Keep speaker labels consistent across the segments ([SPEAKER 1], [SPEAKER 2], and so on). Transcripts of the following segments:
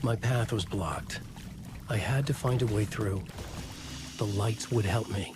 [SPEAKER 1] My path was blocked. I had to find a way through. The lights would help me.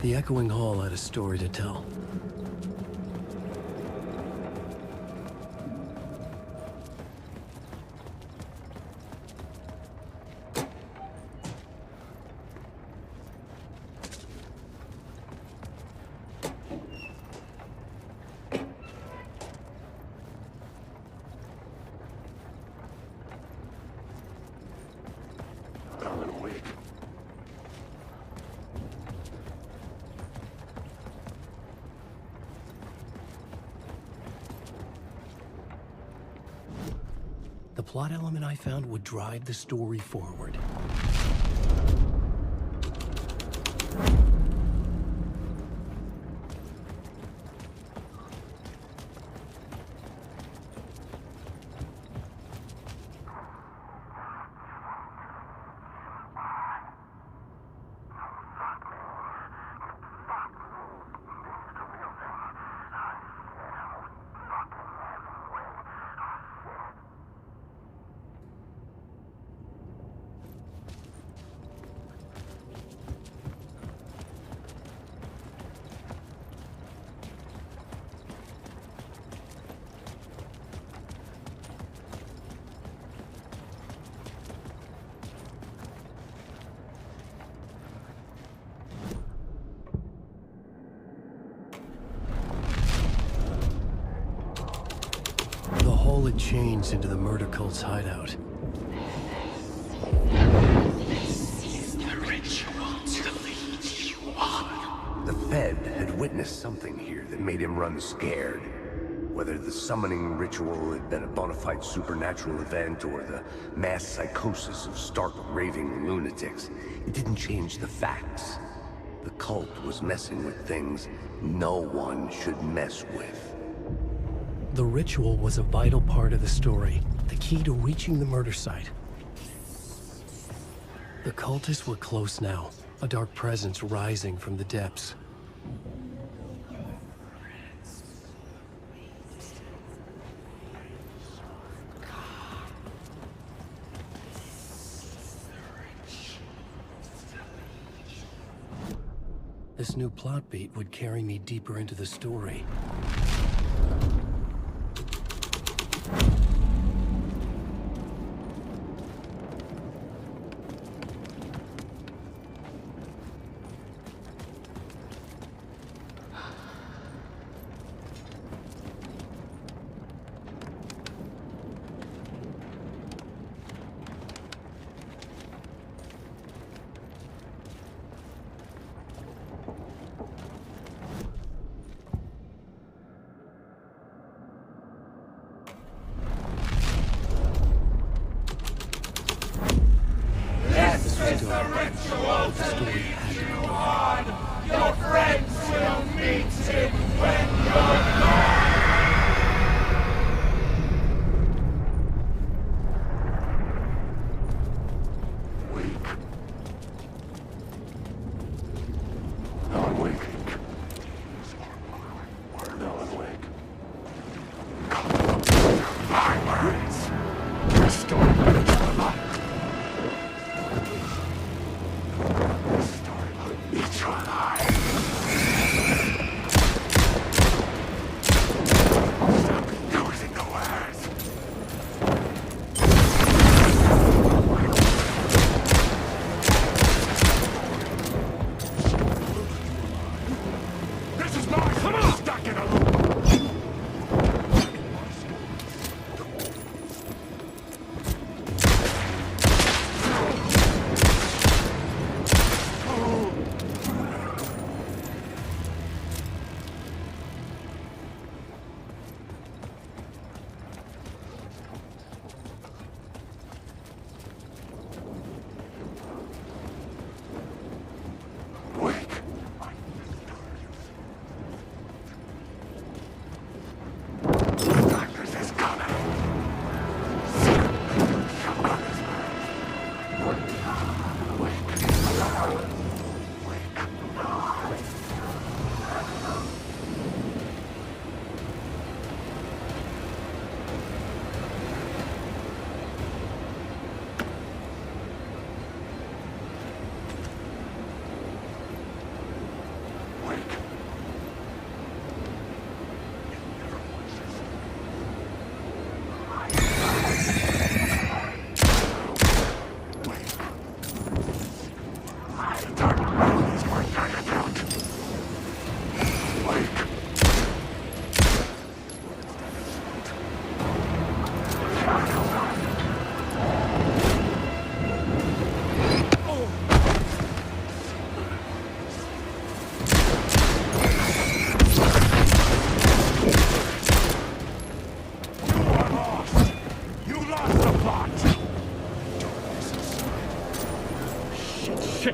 [SPEAKER 1] The echoing hall had a story to tell. The plot element I found would drive the story forward. The hall had changed into the murder cult's hideout.
[SPEAKER 2] witnessed something here that made him run scared. Whether the summoning ritual had been a bona fide supernatural event or the mass psychosis of stark raving lunatics, it didn't change the facts. The cult was messing with things no one should mess with.
[SPEAKER 1] The ritual was a vital part of the story, the key to reaching the murder site. The cultists were close now, a dark presence rising from the depths. This new plot beat would carry me deeper into the story.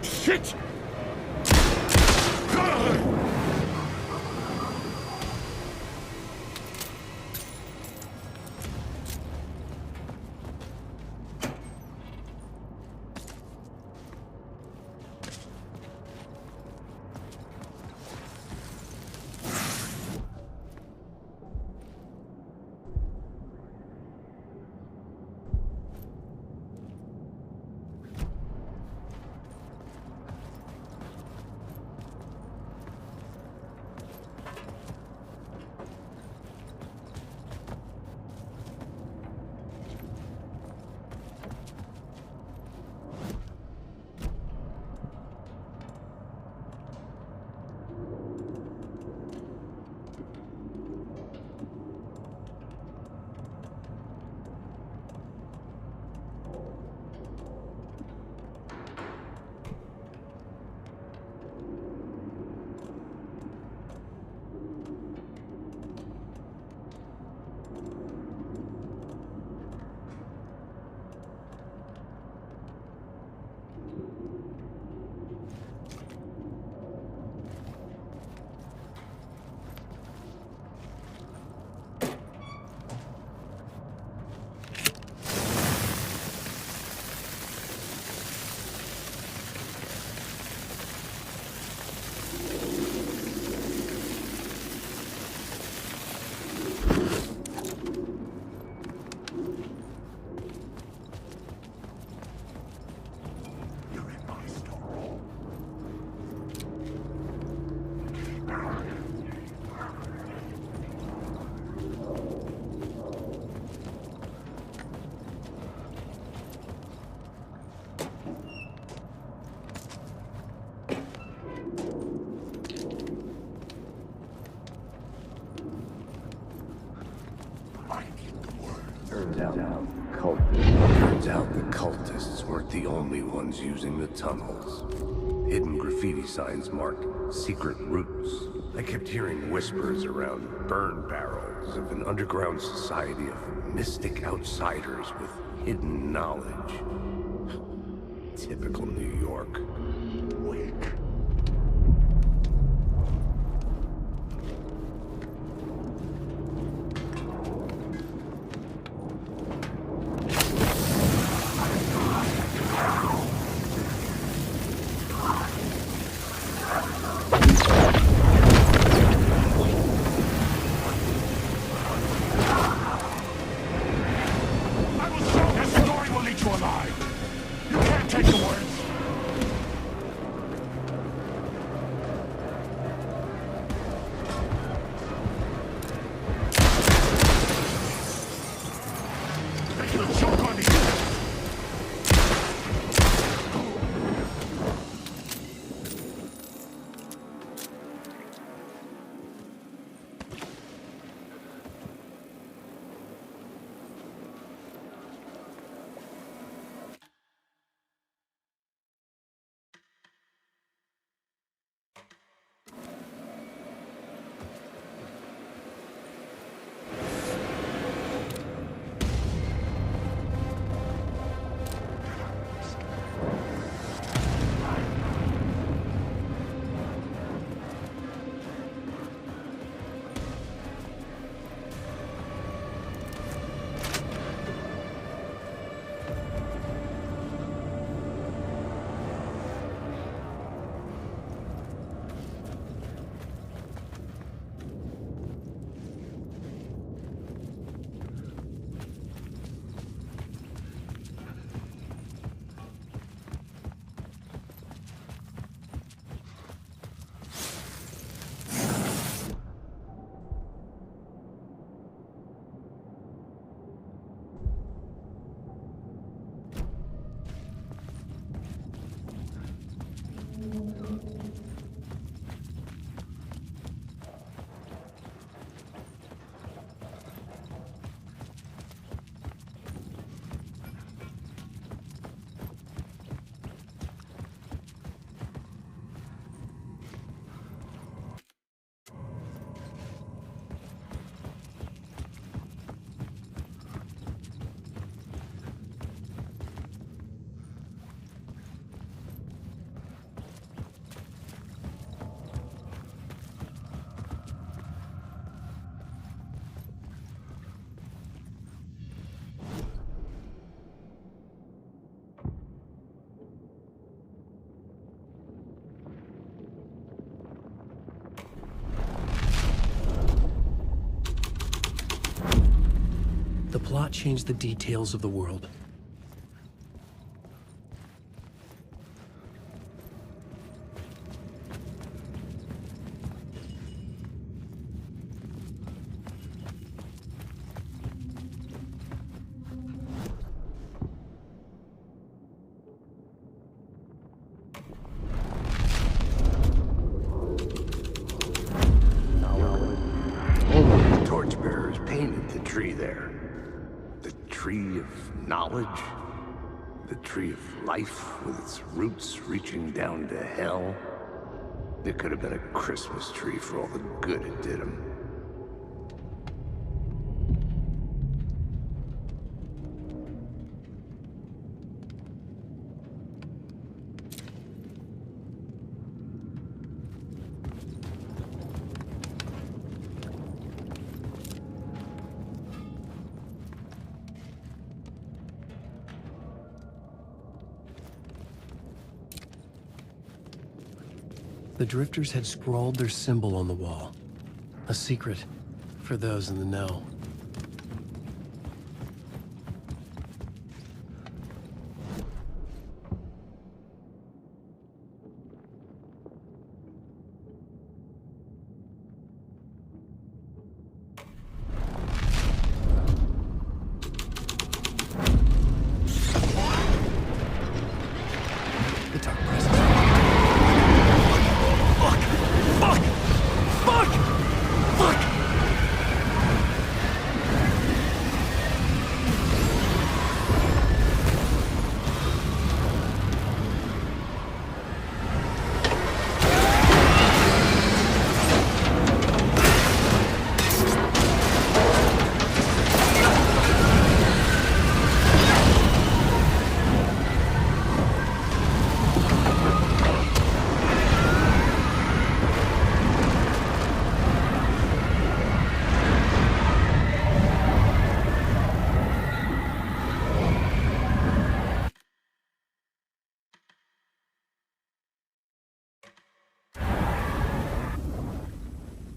[SPEAKER 3] Shit!
[SPEAKER 2] Turns out the cultists weren't the only ones using the tunnels. Hidden graffiti signs marked secret routes. I kept hearing whispers around burn barrels of an underground society of mystic outsiders with hidden knowledge. Typical New York. Wake.
[SPEAKER 1] The plot changed the details of the world.
[SPEAKER 2] Torchbearers painted the tree there. The tree of knowledge? The tree of life with its roots reaching down to hell? It could have been a Christmas tree for all the good it did him.
[SPEAKER 1] The drifters had scrawled their symbol on the wall. A secret for those in the know.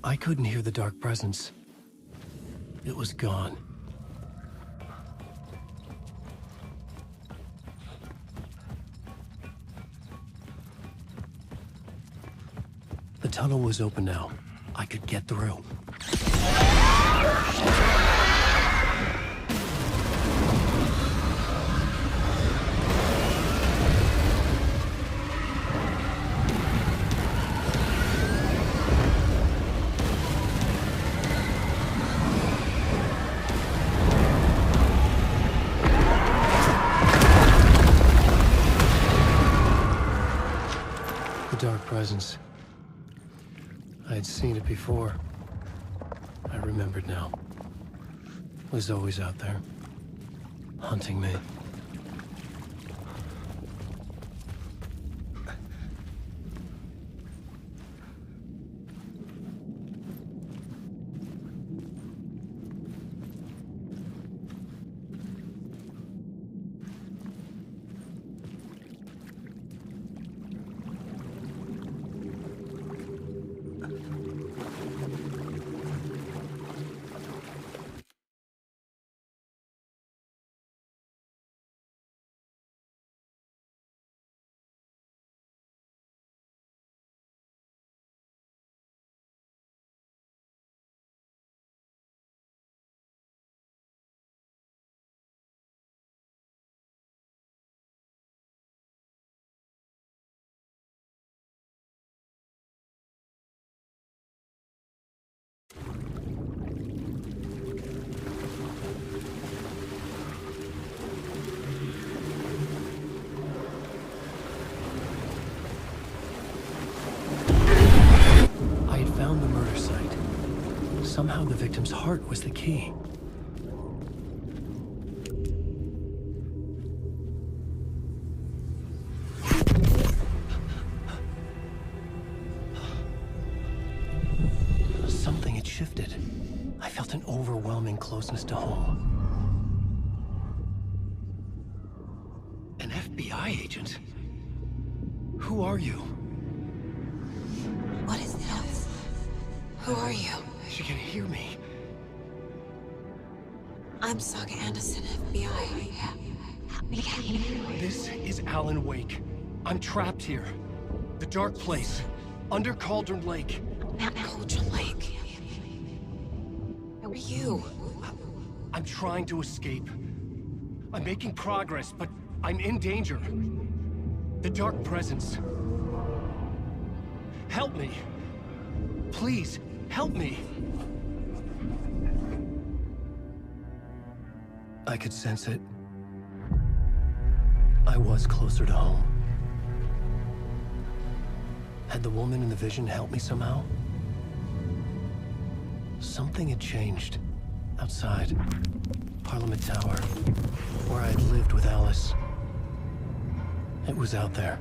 [SPEAKER 1] I couldn't hear the dark presence. It was gone. The tunnel was open now. I could get through. The dark presence. I had seen it before. I remembered now. It was always out there, hunting me. Somehow the victim's heart was the key. Something had shifted. I felt an overwhelming closeness to home. An FBI agent? Who are you?
[SPEAKER 3] What is this? Who are you?
[SPEAKER 1] She can hear me.
[SPEAKER 3] I'm Saga Anderson, FBI.
[SPEAKER 1] This is Alan Wake. I'm trapped here. The dark place. Under Cauldron Lake.
[SPEAKER 3] Cauldron Lake. Who are you?
[SPEAKER 1] I'm trying to escape. I'm making progress, but I'm in danger. The dark presence. Help me. Please, help me. I could sense it. I was closer to home. Had the woman in the vision helped me somehow? Something had changed. Outside. Parliament Tower. Where I had lived with Alice. It was out there.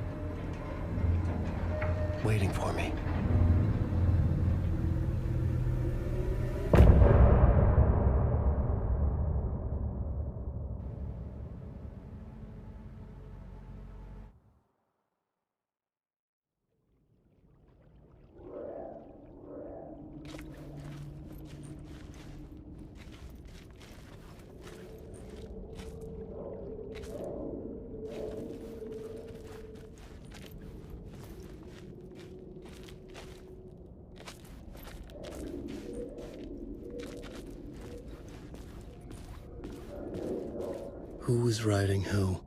[SPEAKER 1] Waiting for me. Who was writing who?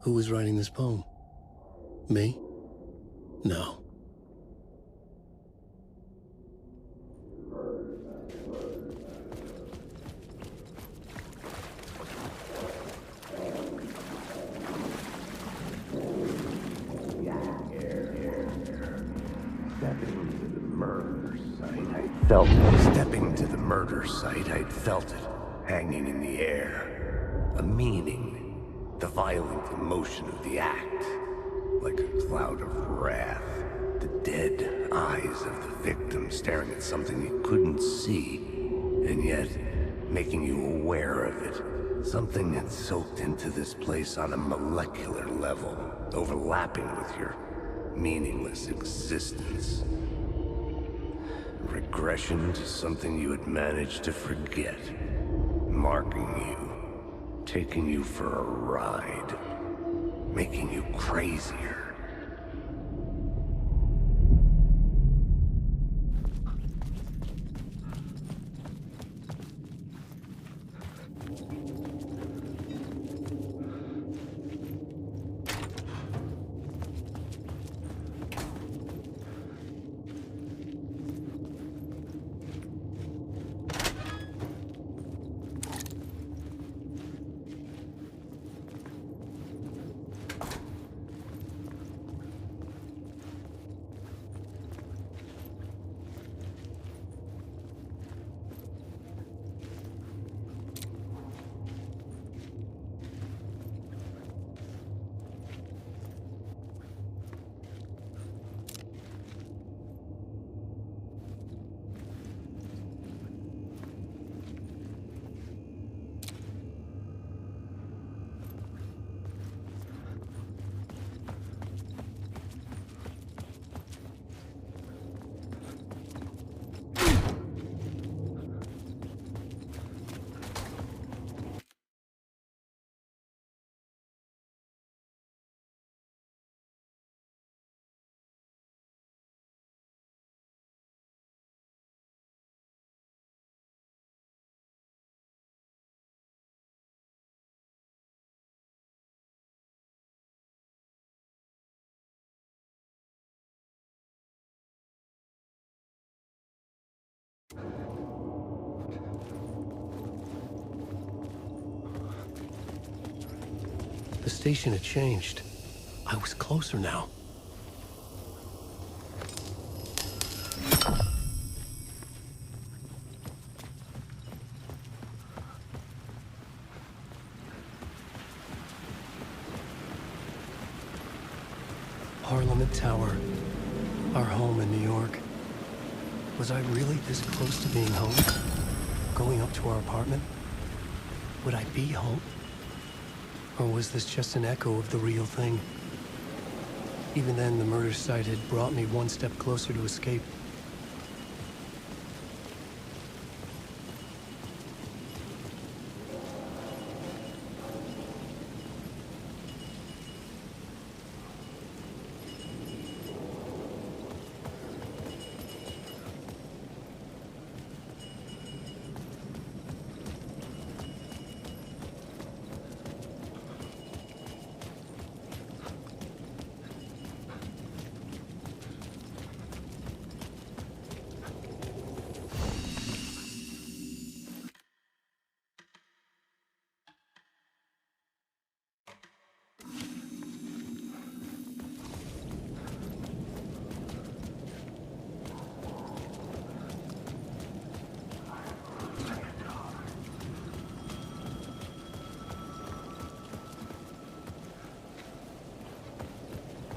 [SPEAKER 1] Who was writing this poem? Me? No.
[SPEAKER 2] Stepping to the murder site, I'd felt it, hanging in the air. A meaning, the violent emotion of the act, like a cloud of wrath. The dead eyes of the victim staring at something you couldn't see, and yet making you aware of it. Something that soaked into this place on a molecular level, overlapping with your meaningless existence. Regression to something you had managed to forget. Marking you. Taking you for a ride. Making you crazier.
[SPEAKER 1] The station had changed. I was closer now. Parliament Tower. Our home in New York. Was I really this close to being home? Going up to our apartment? Would I be home? Or was this just an echo of the real thing? Even then, the murder site had brought me one step closer to escape.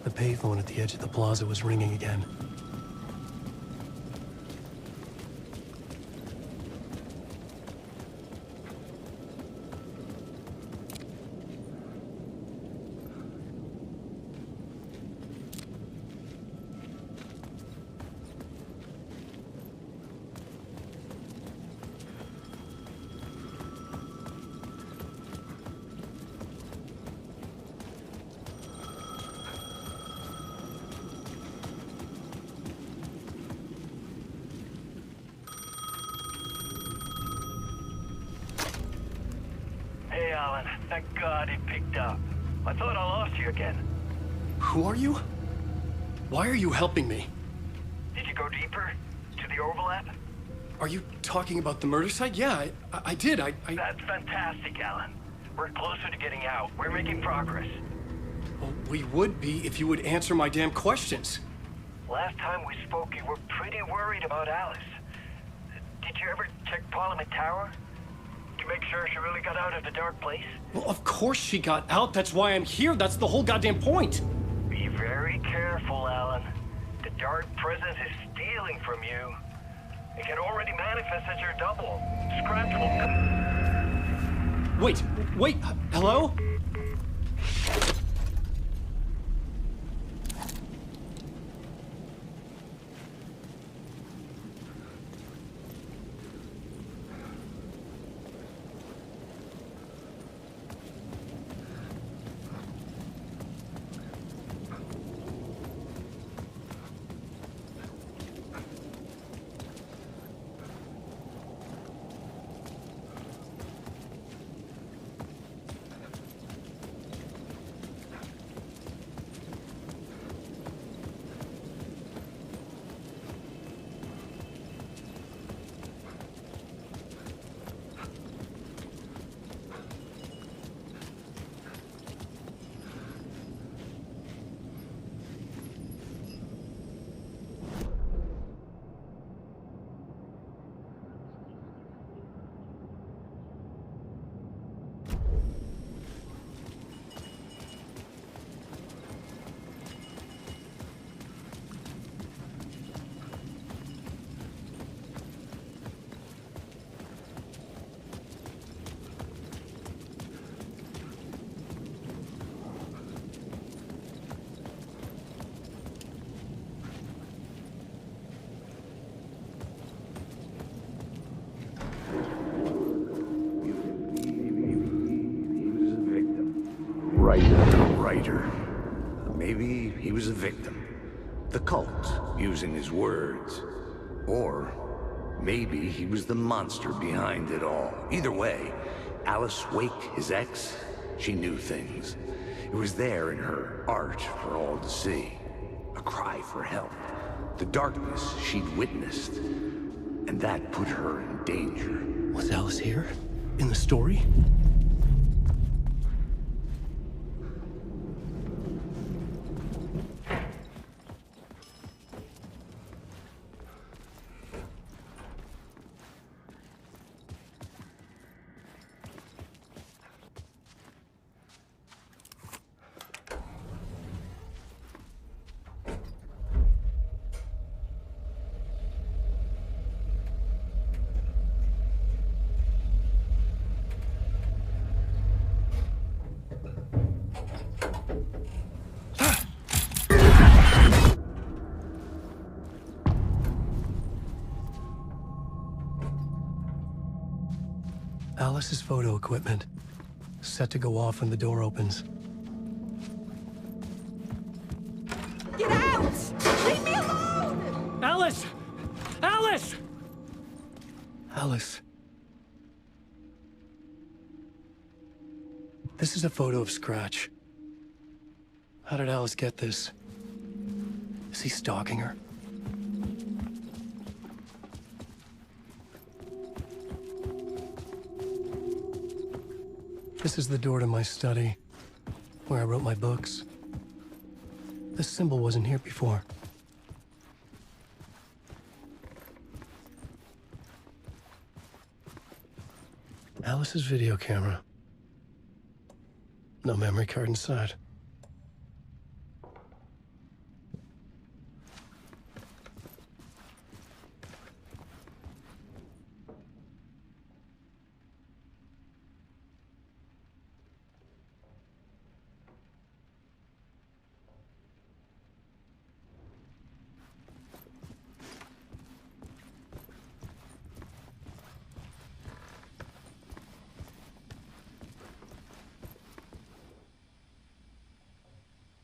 [SPEAKER 1] The payphone at the edge of the plaza was ringing again.
[SPEAKER 4] Thank God it picked up. I thought I lost you again.
[SPEAKER 1] Who are you? Why are you helping me?
[SPEAKER 4] Did you go deeper? To the overlap?
[SPEAKER 1] Are you talking about the murder site? Yeah, I did.
[SPEAKER 4] That's fantastic, Alan. We're closer to getting out. We're making progress.
[SPEAKER 1] Well, we would be if you would answer my damn questions.
[SPEAKER 4] Last time we spoke, you were pretty worried about Alice. Did you ever check Parliament Tower? To make sure she really got out of the dark place?
[SPEAKER 1] Well, of course she got out. That's why I'm here. That's the whole goddamn point.
[SPEAKER 4] Be very careful, Alan. The dark presence is stealing from you. It can already manifest as your double. Scratch will...
[SPEAKER 1] Wait, hello?
[SPEAKER 2] a writer. Maybe he was a victim. The cult, using his words. Or maybe he was the monster behind it all. Either way, Alice Wake, his ex, she knew things. It was there in her art for all to see. A cry for help. The darkness she'd witnessed. And that put her in danger.
[SPEAKER 1] Was Alice here? In the story? Alice's photo equipment, set to go off when the door opens.
[SPEAKER 3] Get out! Leave me alone!
[SPEAKER 1] Alice! Alice! Alice. This is a photo of Scratch. How did Alice get this? Is he stalking her? This is the door to my study, where I wrote my books. This symbol wasn't here before. Alice's video camera. No memory card inside.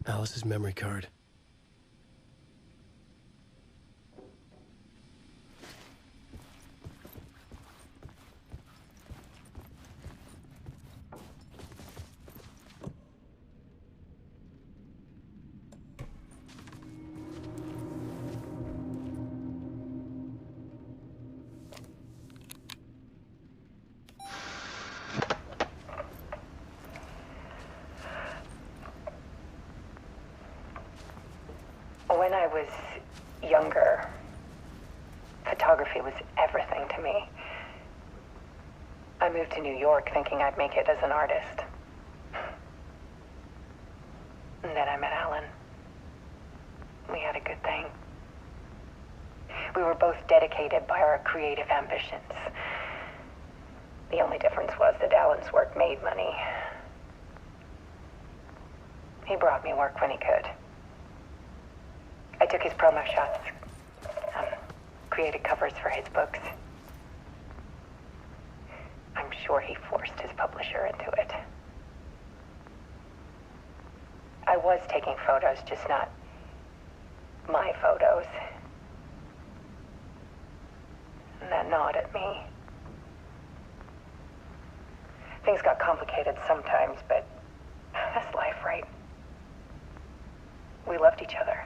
[SPEAKER 1] Alice's memory card.
[SPEAKER 5] When I was younger, photography was everything to me. I moved to New York thinking I'd make it as an artist. And then I met Alan. We had a good thing. We were both dedicated by our creative ambitions. The only difference was that Alan's work made money. He brought me work when he could. I took his promo shots, created covers for his books. I'm sure he forced his publisher into it. I was taking photos, just not my photos. And that gnawed at me. Things got complicated sometimes, but that's life, right? We loved each other.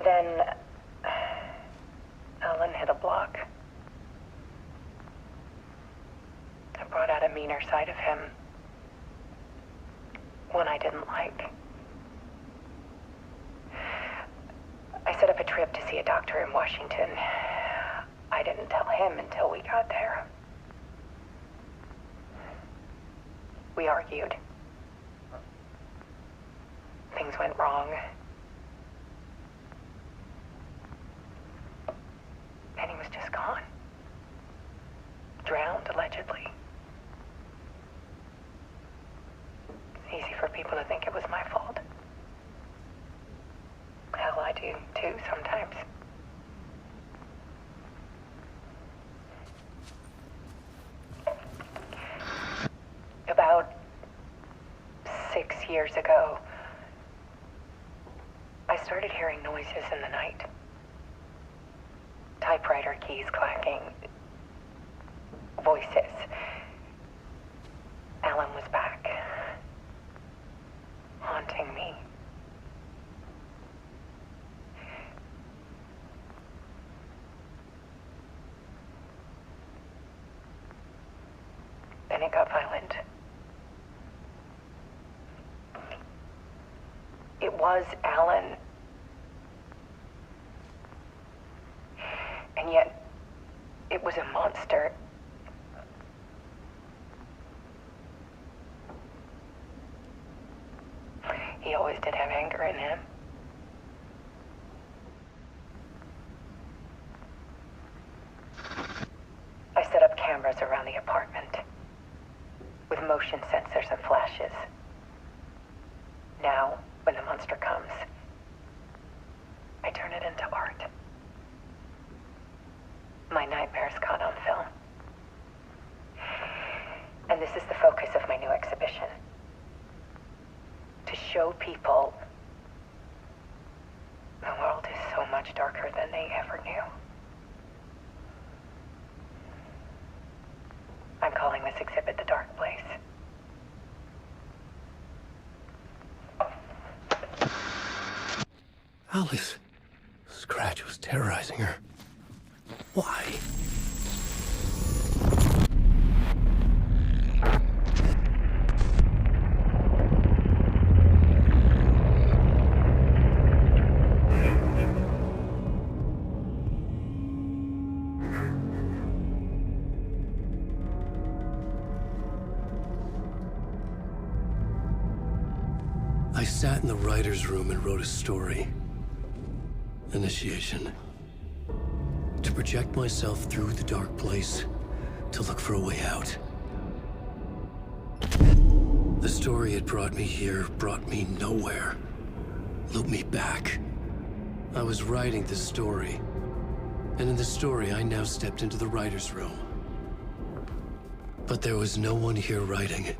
[SPEAKER 5] Then Alan hit a block. I brought out a meaner side of him. One I didn't like. I set up a trip to see a doctor in Washington. I didn't tell him until we got there. We argued. Things went wrong. And he was just gone. Drowned, allegedly. It's easy for people to think it was my fault. Hell, I do too sometimes. years ago, I started hearing noises in the night. Typewriter keys clacking. Voices. Alan was back. Haunting me. Then it got violent. It was Alan. And yet, it was a monster. He always did have anger in him. I set up cameras around the apartment with motion sensors and flashes. Now, when the monster comes, I turn it into art. My nightmares caught on film. And this is the focus of my new exhibition. To show people the world is so much darker than they ever knew. I'm calling this exhibit The Dark Place.
[SPEAKER 1] Alice. Scratch was terrorizing her. Why? I sat in the writer's room and wrote a story. Initiation. To project myself through the dark place, to look for a way out. The story had brought me here, brought me nowhere. Looped me back. I was writing the story. And in the story, I now stepped into the writer's room. But there was no one here writing it.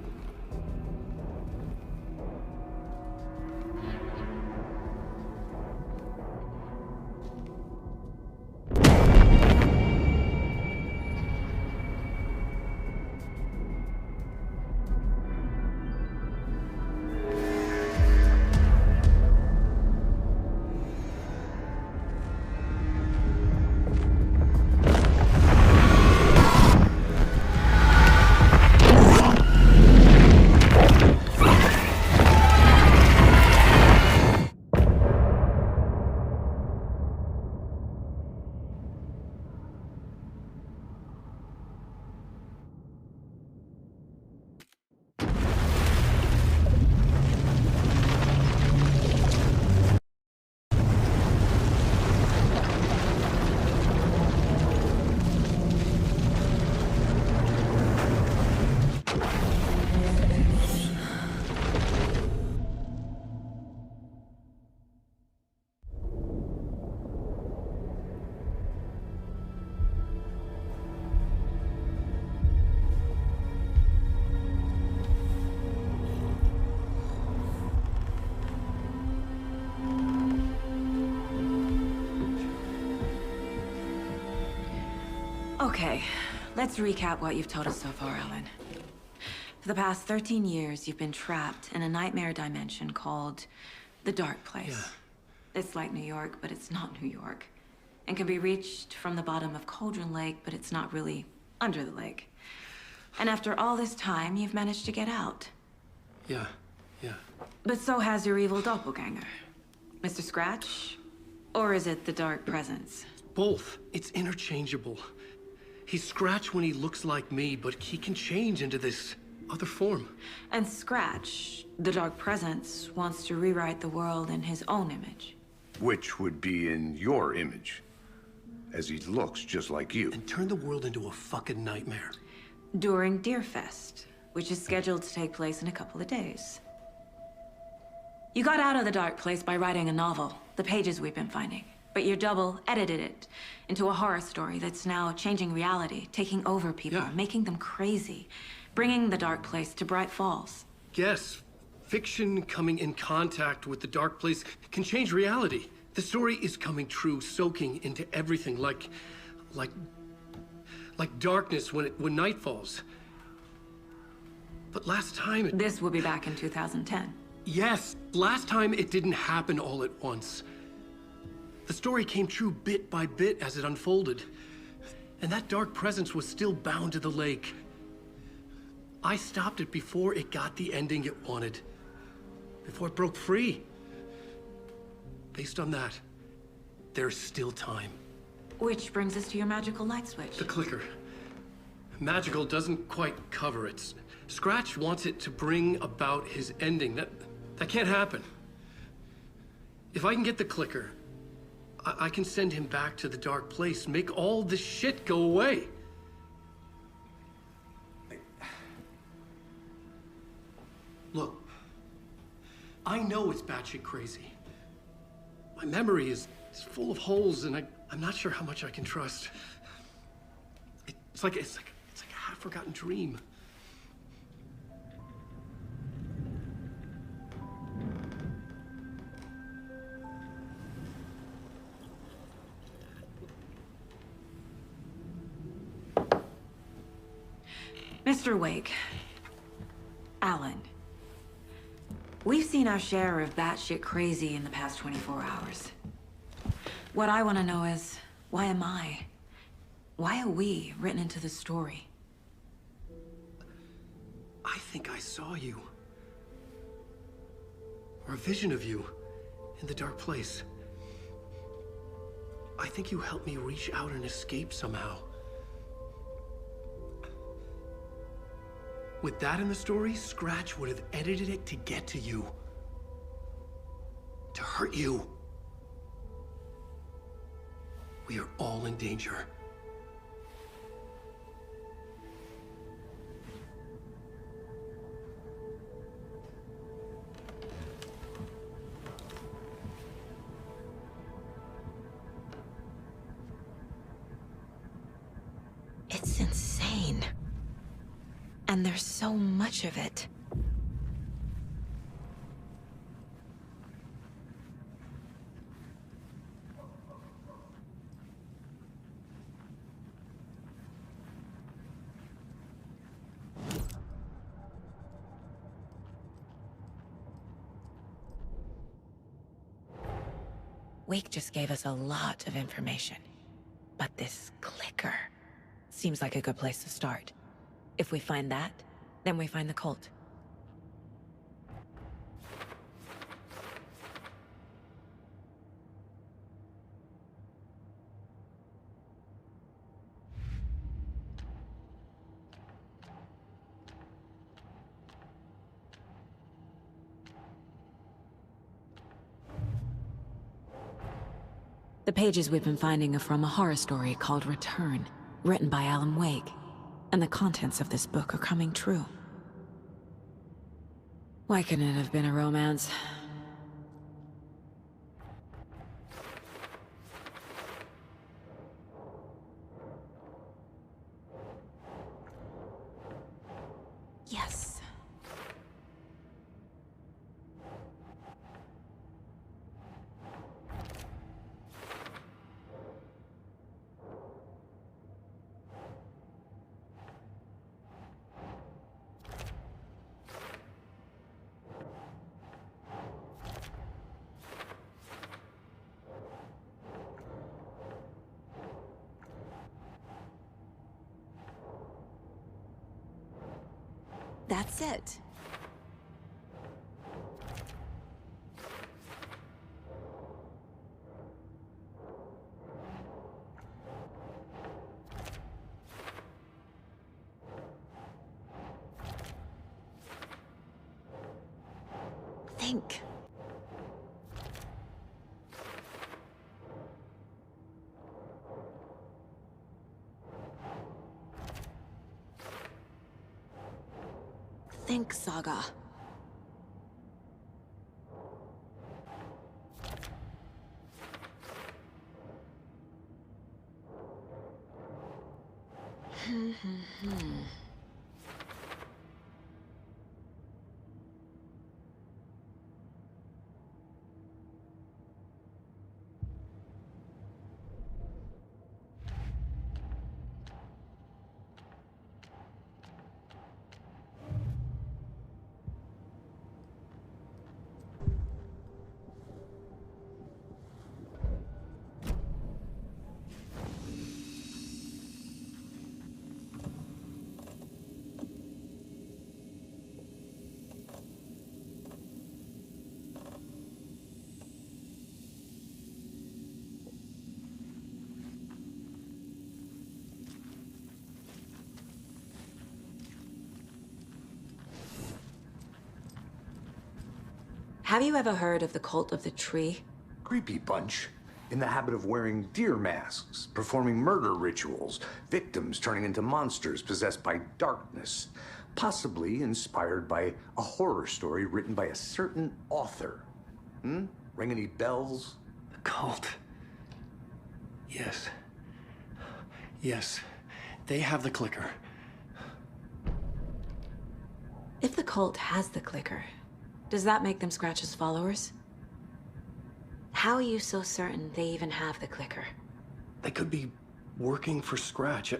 [SPEAKER 6] Okay, let's recap what you've told us so far, Alan. For the past 13 years, you've been trapped in a nightmare dimension called the Dark Place. Yeah. It's like New York, but it's not New York. And can be reached from the bottom of Cauldron Lake, but it's not really under the lake. And after all this time, you've managed to get out.
[SPEAKER 1] Yeah.
[SPEAKER 6] But so has your evil doppelganger. Mr. Scratch? Or is it the Dark Presence?
[SPEAKER 1] Both. It's interchangeable. He's Scratch when he looks like me, but he can change into this other form.
[SPEAKER 6] And Scratch, the Dark Presence, wants to rewrite the world in his own image.
[SPEAKER 2] Which would be in your image, as he looks just like you.
[SPEAKER 1] And turn the world into a fucking nightmare.
[SPEAKER 6] During Deerfest, which is scheduled to take place in a couple of days. You got out of the Dark Place by writing a novel, the pages we've been finding. But your double edited it into a horror story that's now changing reality, taking over people, making them crazy, bringing the Dark Place to Bright Falls.
[SPEAKER 1] Yes, Fiction coming in contact with the dark place can change reality. The story is coming true, soaking into everything like darkness when night falls. But last time
[SPEAKER 6] This will be back in 2010.
[SPEAKER 1] Yes, last time it didn't happen all at once. The story came true bit by bit as it unfolded. And that dark presence was still bound to the lake. I stopped it before it got the ending it wanted. Before it broke free. Based on that, there's still time.
[SPEAKER 6] Which brings us to your magical light switch.
[SPEAKER 1] The clicker. Magical doesn't quite cover it. Scratch wants it to bring about his ending. That can't happen. If I can get the clicker, I can send him back to the dark place, make all this shit go away. Look, I know it's batshit crazy. My memory is full of holes, and I'm not sure how much I can trust. It's like a half-forgotten dream.
[SPEAKER 6] Mr. Wake. Alan. We've seen our share of batshit crazy in the past 24 hours. What I want to know is, why am I? Why are we written into the story?
[SPEAKER 1] I think I saw you. Or a vision of you in the dark place. I think you helped me reach out and escape somehow. With that in the story, Scratch would have edited it to get to you. To hurt you. We are all in danger.
[SPEAKER 6] It's insane. And there's so much of it. Wake just gave us a lot of information. But this clicker seems like a good place to start. If we find that, then we find the cult. The pages we've been finding are from a horror story called Return, written by Alan Wake. And the contents of this book are coming true. Why couldn't it have been a romance? Yes. That's it. Think. Think, Saga. Have you ever heard of the cult of the tree?
[SPEAKER 2] Creepy bunch. In the habit of wearing deer masks, performing murder rituals, victims turning into monsters possessed by darkness, possibly inspired by a horror story written by a certain author. Ring any bells?
[SPEAKER 1] The cult. Yes. Yes. They have the clicker.
[SPEAKER 6] If the cult has the clicker, does that make them Scratch's followers? How are you so certain they even have the clicker?
[SPEAKER 1] They could be working for Scratch.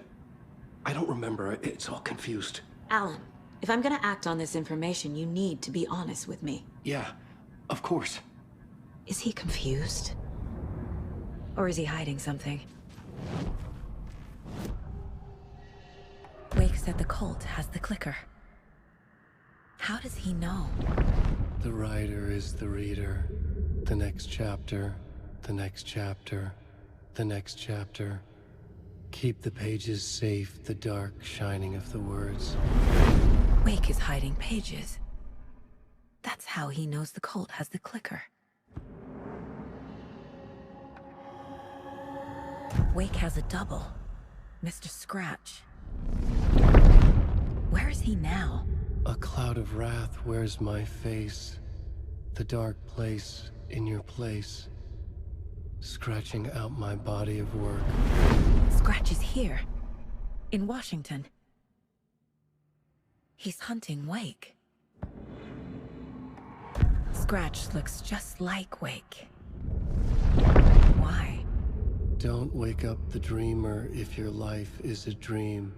[SPEAKER 1] I don't remember. It's all confused.
[SPEAKER 6] Alan, if I'm gonna act on this information, you need to be honest with me.
[SPEAKER 1] Yeah, of course.
[SPEAKER 6] Is he confused? Or is he hiding something? Wake said the cult has the clicker. How does he know?
[SPEAKER 1] The writer is the reader. The next chapter, the next chapter, the next chapter. Keep the pages safe, the dark shining of the words.
[SPEAKER 6] Wake is hiding pages. That's how he knows the cult has the clicker. Wake has a double. Mr. Scratch. Where is he now?
[SPEAKER 1] A cloud of wrath wears my face. The dark place in your place. Scratching out my body of work.
[SPEAKER 6] Scratch is here. In Washington. He's hunting Wake. Scratch looks just like Wake. Why?
[SPEAKER 1] Don't wake up the dreamer if your life is a dream.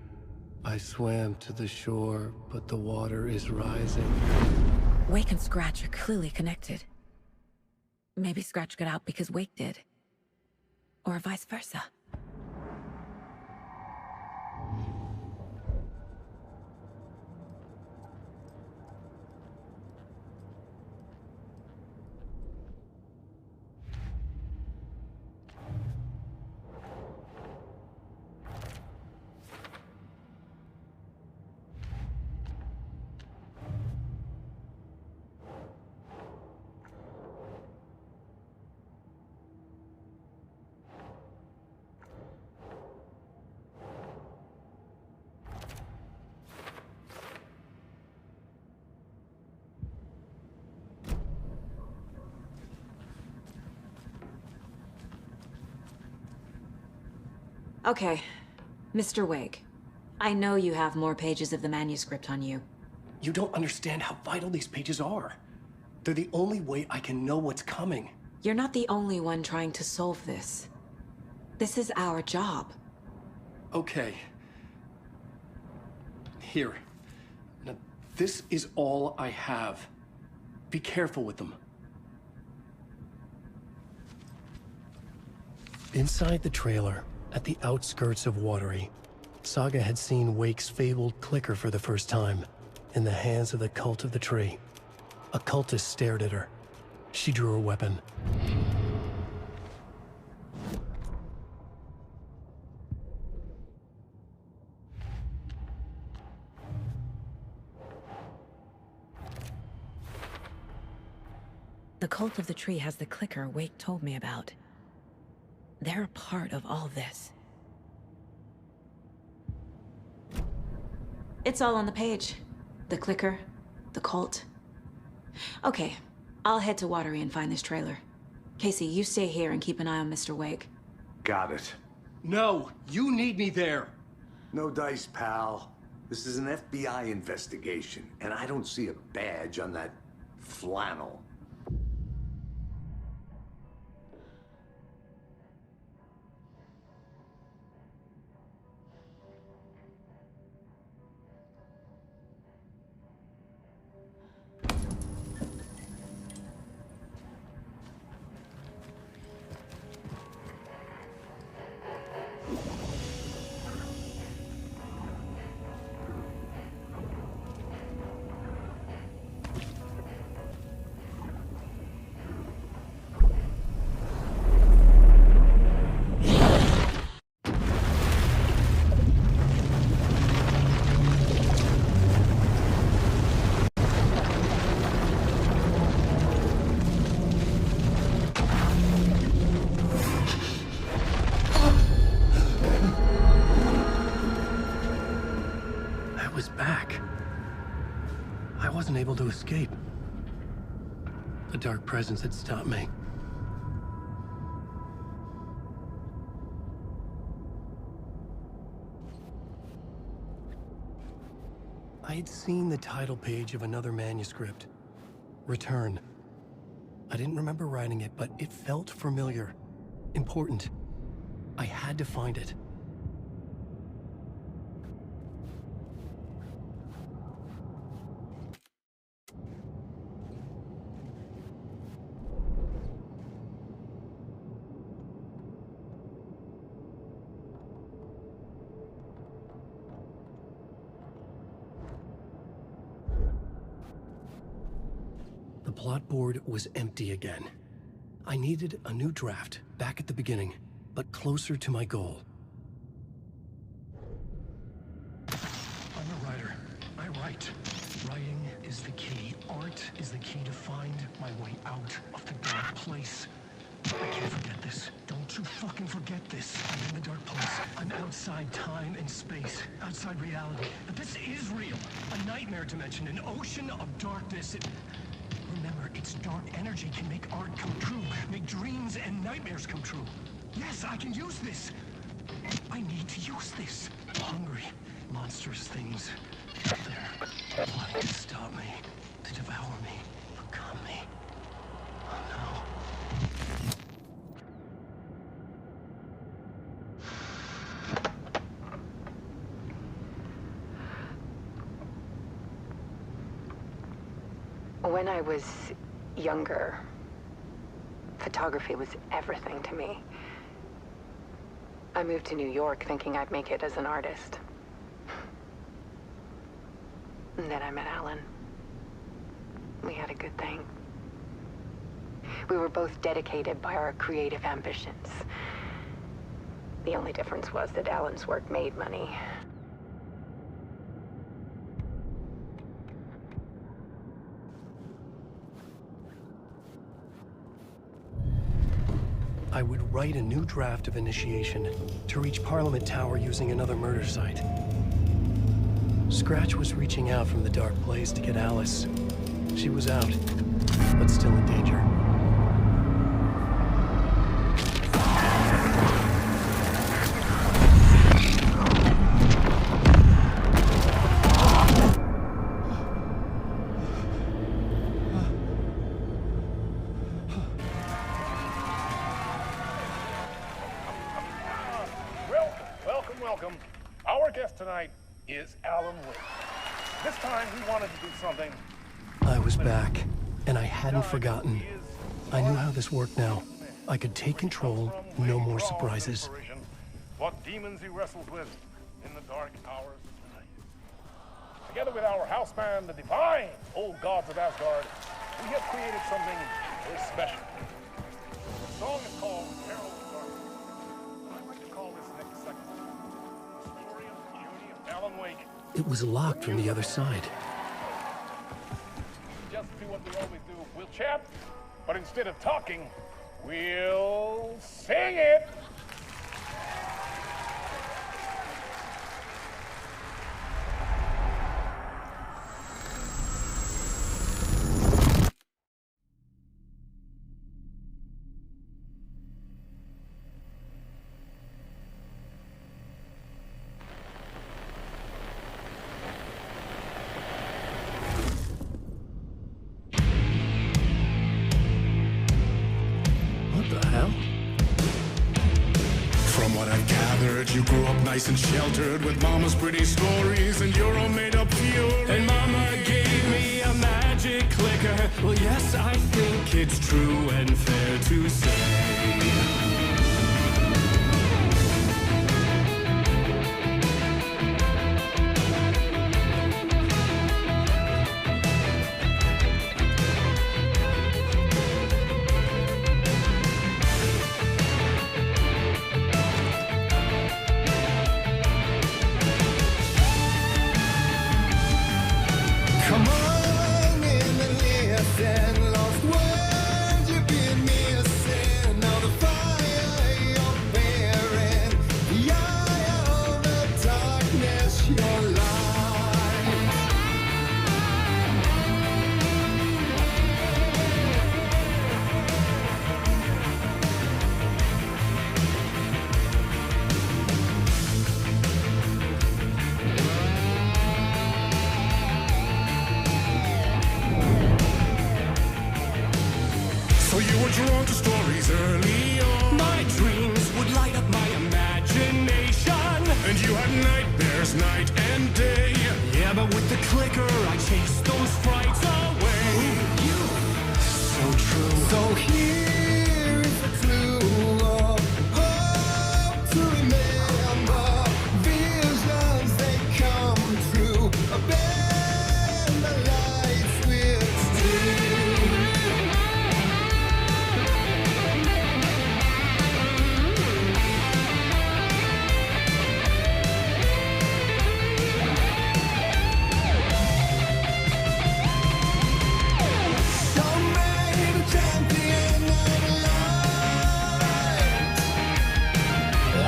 [SPEAKER 1] I swam to the shore, but the water is rising.
[SPEAKER 6] Wake and Scratch are clearly connected. Maybe Scratch got out because Wake did. Or vice versa. Okay, Mr. Wake. I know you have more pages of the manuscript on you.
[SPEAKER 1] You don't understand how vital these pages are. They're the only way I can know what's coming.
[SPEAKER 6] You're not the only one trying to solve this. This is our job.
[SPEAKER 1] Okay. Here. Now, this is all I have. Be careful with them. Inside the trailer, at the outskirts of Watery, Saga had seen Wake's fabled clicker for the first time, in the hands of the cult of the tree. A cultist stared at her. She drew her weapon.
[SPEAKER 6] The cult of the tree has the clicker Wake told me about. They're a part of all this. It's all on the page. The clicker, the cult. Okay, I'll head to Watery and find this trailer. Casey, you stay here and keep an eye on Mr. Wake.
[SPEAKER 2] Got it.
[SPEAKER 1] No, you need me there.
[SPEAKER 2] No dice, pal. This is an FBI investigation, and I don't see a badge on that flannel.
[SPEAKER 1] wasn't able to escape. A dark presence had stopped me. I had seen the title page of another manuscript. Return. I didn't remember writing it, but it felt familiar. Important. I had to find it. The plot board was empty again. I needed a new draft, back at the beginning, but closer to my goal. I'm a writer. I write. Writing is the key. Art is the key to find my way out of the dark place. I can't forget this. Don't you fucking forget this. I'm in the dark place. I'm outside time and space. Outside reality. But this is real. A nightmare dimension. An ocean of darkness. Remember, its dark energy can make art come true. Make dreams and nightmares come true. Yes, I can use this. I need to use this. Hungry, monstrous things. They're plotting to stop me. To devour me. Become me. Oh no.
[SPEAKER 5] When I was younger, photography was everything to me. I moved to New York thinking I'd make it as an artist. And then I met Alan. We had a good thing. We were both dedicated by our creative ambitions. The only difference was that Alan's work made money.
[SPEAKER 1] I would write a new draft of Initiation to reach Parliament Tower using another murder site. Scratch was reaching out from the dark place to get Alice. She was out, but still in danger.
[SPEAKER 7] Welcome. Our guest tonight is Alan Wake. This time we wanted to do something.
[SPEAKER 1] I was back, and I hadn't forgotten. I knew how this worked now. I could take control, no more surprises.
[SPEAKER 7] What demons he wrestles with in the dark hours of the night. Together with our house band, the divine old gods of Asgard, we have created something very special. The song is called Carol of the Dark. I'd like to call this next segment The Story of the Journey of Alan Wake.
[SPEAKER 1] It was locked from the other side.
[SPEAKER 7] Just do what we always do. We'll chat, but instead of talking, we'll sing it.
[SPEAKER 8] You grew up nice and sheltered with mama's pretty stories and your own made-up fury. And mama gave me a magic clicker. Well, yes, I think it's true and fair to say. Lost words, you've been missing. Now the fire And you had nightmares night and day. Yeah, but with the clicker I chased those frights away. Ooh, you. So true.
[SPEAKER 9] So here is the clue of hope to remember. Visions, they come true. Bend the lights with steel. Some made a champion of light.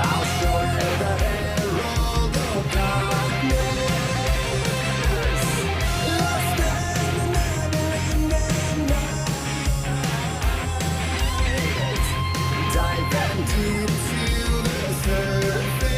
[SPEAKER 9] I'll show you the herald of darkness. Lost in the never-ending night. Dive and deep to the surface.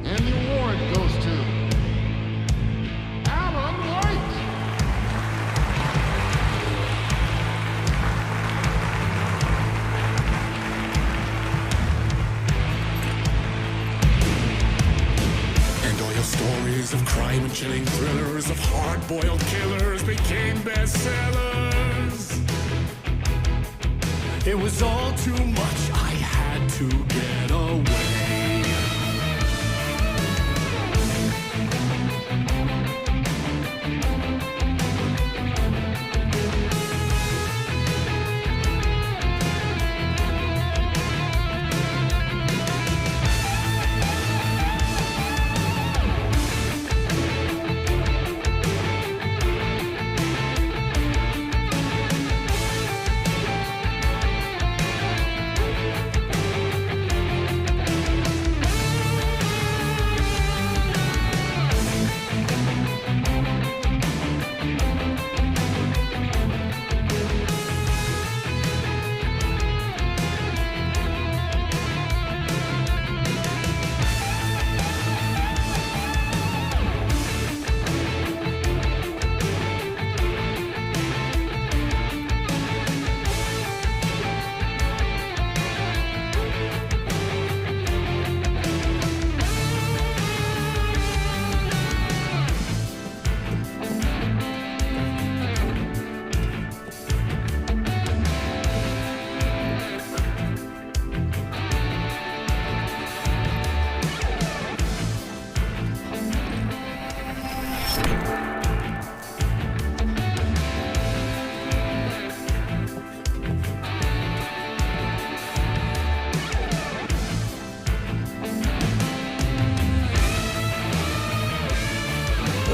[SPEAKER 10] And the award goes to Alan White.
[SPEAKER 8] And all your stories of crime and chilling thrillers of hard-boiled killers became bestsellers. It was all too much, I had to get away.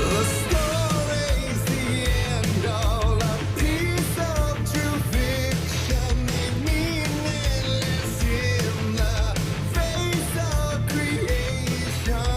[SPEAKER 8] The story's the end, all a piece of true fiction, meaningless in the face of creation.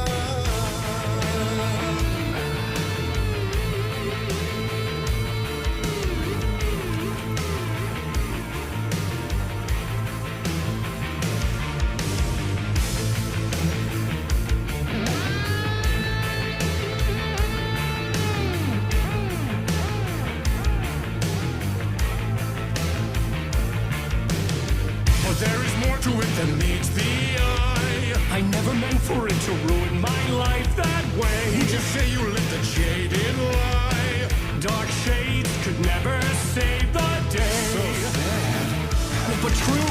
[SPEAKER 8] But there is more to it than meets the eye. I never meant for it to ruin my life that way. You just say you lit the jaded lie. Dark shades could never save the day. So sad, but true.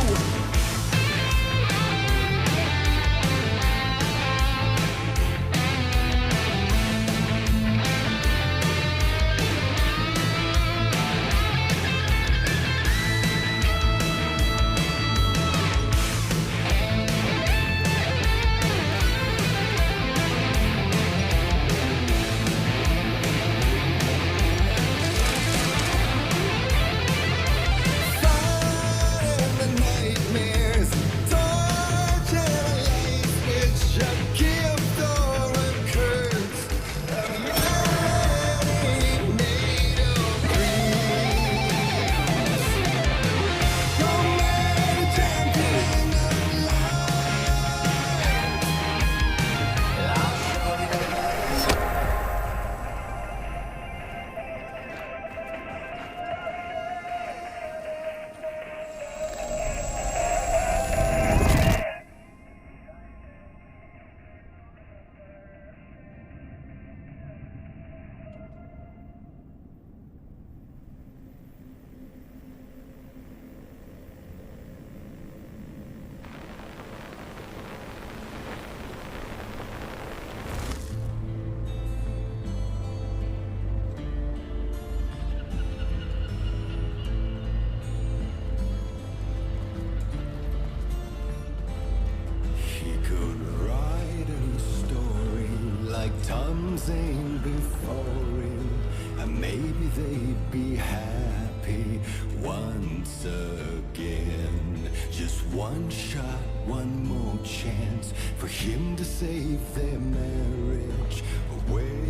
[SPEAKER 9] maybe they'd be happy once again. Just one shot, one more chance for him to save their marriage. Away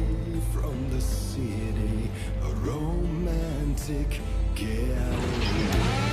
[SPEAKER 9] from the city, a romantic getaway.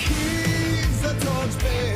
[SPEAKER 9] He's a torch bearer.